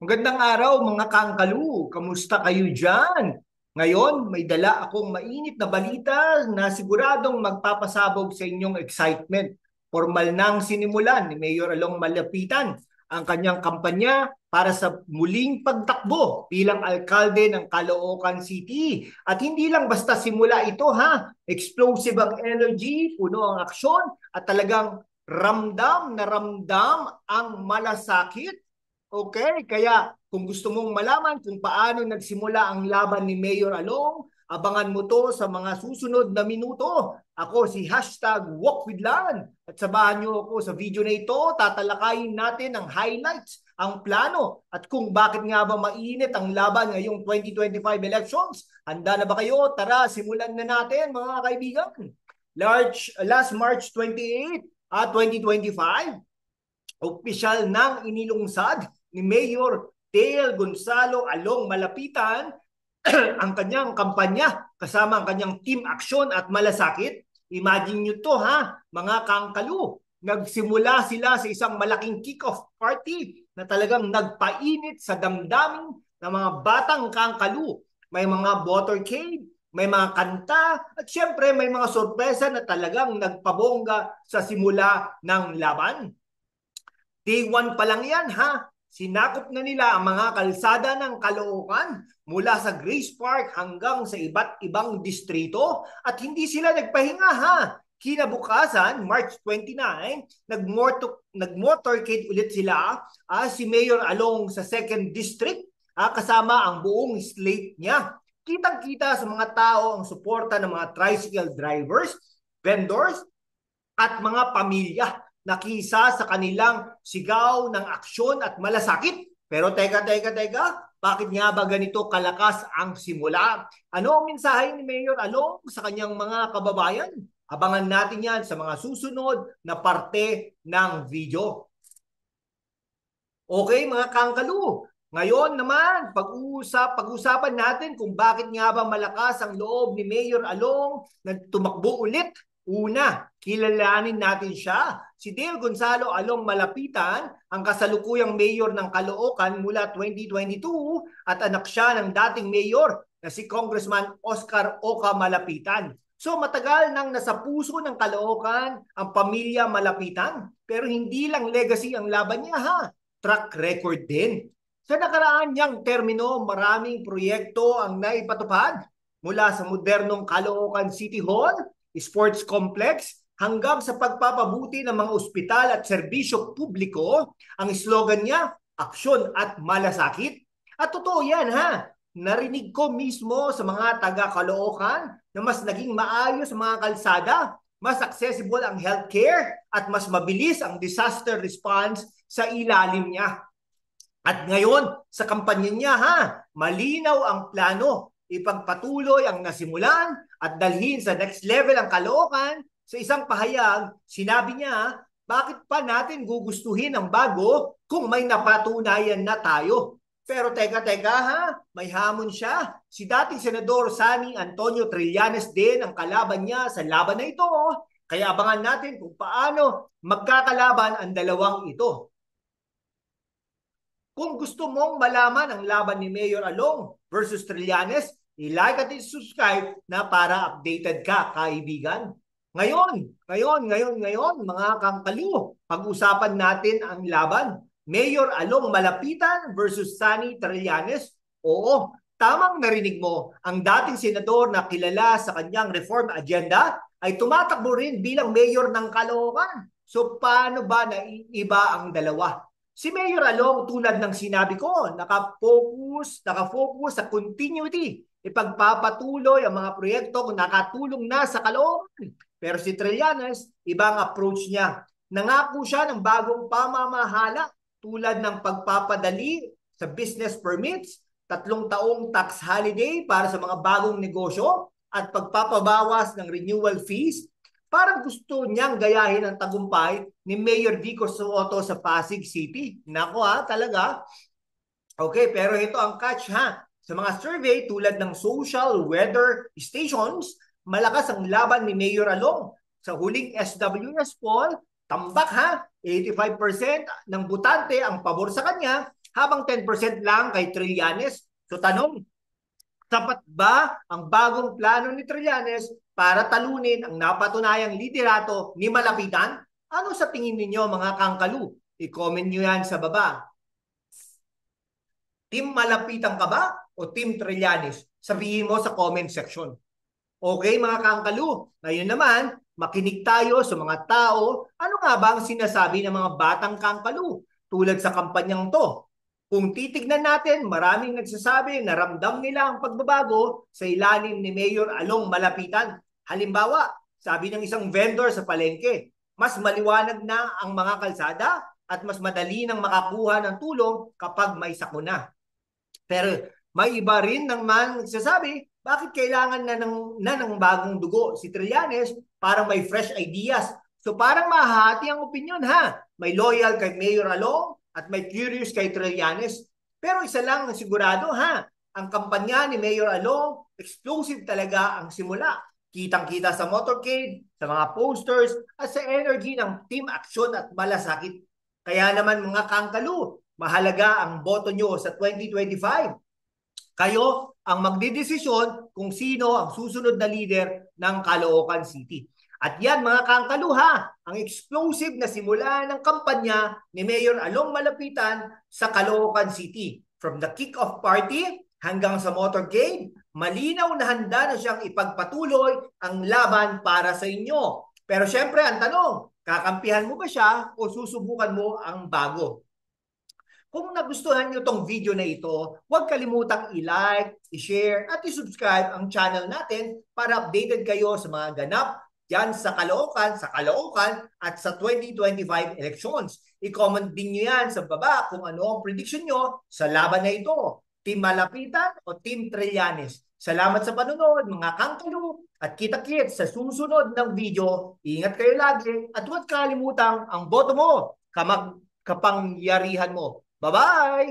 Magandang araw mga kaangkalu. Kamusta kayo dyan? Ngayon, may dala akong mainit na balita na siguradong magpapasabog sa inyong excitement. Formal nang sinimulan ni Mayor Along Malapitan ang kanyang kampanya para sa muling pagtakbo bilang alkalde ng Caloocan City. At hindi lang basta simula ito ha, explosive ang energy, puno ang aksyon at talagang ramdam na ramdam ang malasakit. Okay, kaya kung gusto mong malaman kung paano nagsimula ang laban ni Mayor Along, abangan mo to sa mga susunod na minuto. Ako si #WalkWithLan at sabahan niyo ako sa video na ito. Tatalakayin natin ang highlights, ang plano at kung bakit nga ba mainit ang laban ngayong 2025 elections. Handa na ba kayo? Tara, simulan na natin mga kaibigan. Last March 28, 2025, opisyal nang inilungsad ni Mayor Dale Gonzalo Along Malapitan ang kanyang kampanya kasama ang kanyang team aksyon at malasakit. Imagine nyo to ha, mga kangkalu. Nagsimula sila sa isang malaking kick-off party na talagang nagpainit sa damdamin ng mga batang kangkalu. May mga motorcade, may mga kanta, at syempre may mga sorpresa na talagang nagpabongga sa simula ng laban. Day 1 pa lang yan ha. Sinakop na nila ang mga kalsada ng Caloocan mula sa Grace Park hanggang sa iba't ibang distrito at hindi sila nagpahinga ha. Kinabukasan, March 29, nag-motorcade ulit sila si Mayor Along sa 2nd District kasama ang buong slate niya. Kitang-kita sa mga tao ang suporta ng mga tricycle drivers, vendors, at mga pamilya nakisa sa kanilang sigaw ng aksyon at malasakit. Pero teka, bakit nga ba ganito kalakas ang simula? Ano ang mensahe ni Mayor Along sa kanyang mga kababayan? Abangan natin yan sa mga susunod na parte ng video. Okay mga kangkalu, ngayon naman pag-usapan natin kung bakit nga ba malakas ang loob ni Mayor Along na tumakbo ulit. Una, kilalanin natin siya. Si Dale Gonzalo Along Malapitan, ang kasalukuyang mayor ng Caloocan mula 2022 at anak siya ng dating mayor na si Congressman Oscar Oca Malapitan. So matagal nang nasa puso ng Caloocan ang pamilya Malapitan. Pero hindi lang legacy ang laban niya ha, track record din. Sa nakaraan niyang termino, maraming proyekto ang naipatupad mula sa modernong Caloocan City Hall, sports complex, hanggang sa pagpapabuti ng mga ospital at serbisyo publiko. Ang slogan niya, aksyon at malasakit. At totoo yan ha, narinig ko mismo sa mga taga-Caloocan na mas naging maayos ang mga kalsada, mas accessible ang healthcare, at mas mabilis ang disaster response sa ilalim niya. At ngayon, sa kampanya niya ha, malinaw ang plano, ipagpatuloy ang nasimulan at dalhin sa next level ang Caloocan. Sa isang pahayag, sinabi niya, bakit pa natin gugustuhin ang bago kung may napatunayan na tayo? Pero teka ha, may hamon siya. Si dating Senador Sani Antonio Trillanes din ang kalaban niya sa laban na ito. Kaya abangan natin kung paano magkakalaban ang dalawang ito. Kung gusto mong malaman ang laban ni Mayor Along versus Trillanes, i-like at i-subscribe na para updated ka, kaibigan. Ngayon, mga kangkaliw, pag-usapan natin ang laban. Mayor Along Malapitan versus Sani Trillanes. Oo, tamang narinig mo, ang dating senador na kilala sa kanyang reform agenda ay tumatakbo rin bilang mayor ng Caloocan. So paano ba naiiba ang dalawa? Si Mayor Along, tulad ng sinabi ko, nakafocus sa continuity. Ipagpapatuloy ang mga proyekto kung nakatulong na sa Caloocan. Pero si Trillanes, ibang approach niya. Nangako siya ng bagong pamamahala tulad ng pagpapadali sa business permits, 3 taong tax holiday para sa mga bagong negosyo, at pagpapabawas ng renewal fees. Parang gusto niyang gayahin ang tagumpay ni Mayor Vico Soto sa Pasig City. Nako ha, talaga. Okay, pero ito ang catch ha. Sa mga survey tulad ng social weather stations, malakas ang laban ni Mayor Along. Sa huling SWS poll, tambak ha, 85% ng botante ang pabor sa kanya habang 10% lang kay Trillanes. So tanong, sapat ba ang bagong plano ni Trillanes para talunin ang napatunayang liderato ni Malapitan? Ano sa tingin ninyo mga kangkalu? I-comment nyo yan sa baba. Team Malapitan ka ba o Team Trillanes? Sabihin mo sa comment section. Okay mga kangkalu, ngayon naman, makinig tayo sa mga tao. Ano nga ba ang sinasabi ng mga batang kangkalu tulad sa kampanyang to? Kung titignan natin, maraming nagsasabi na ramdam nila ang pagbabago sa ilalim ni Mayor Along Malapitan. Halimbawa, sabi ng isang vendor sa palengke, mas maliwanag na ang mga kalsada at mas madali nang makakuha ng tulong kapag may sakuna. Pero may iba rin naman nagsasabi, bakit kailangan ng bagong dugo si Trillanes para may fresh ideas? So parang mahati ang opinion ha. May loyal kay Mayor Along at may curious kay Trillanes. Pero isa lang ang sigurado ha, ang kampanya ni Mayor Along, explosive talaga ang simula. Kitang-kita sa motorcade, sa mga posters, at sa energy ng team action at malasakit. Kaya naman mga kangkalu, mahalaga ang boto nyo sa 2025. Kayo ang magdidesisyon kung sino ang susunod na leader ng Caloocan City. At yan mga kangkaluha, ang explosive na simula ng kampanya ni Mayor Along Malapitan sa Caloocan City. From the kick-off party hanggang sa motorcade, malinaw na handa na siyang ipagpatuloy ang laban para sa inyo. Pero syempre ang tanong, kakampihan mo ba siya o susubukan mo ang bago? Kung nagustuhan nyo tong video na ito, huwag kalimutang i-like, i-share at i-subscribe ang channel natin para updated kayo sa mga ganap dyan sa Caloocan at sa 2025 elections. I-comment din nyo yan sa baba kung ano ang prediction nyo sa laban na ito. Team Malapitan o Team Trillanes. Salamat sa panonood mga kangkalu at kita-kits sa susunod ng video. Ingat kayo lagi at huwag kalimutang ang boto mo kapangyarihan mo. Bye-bye!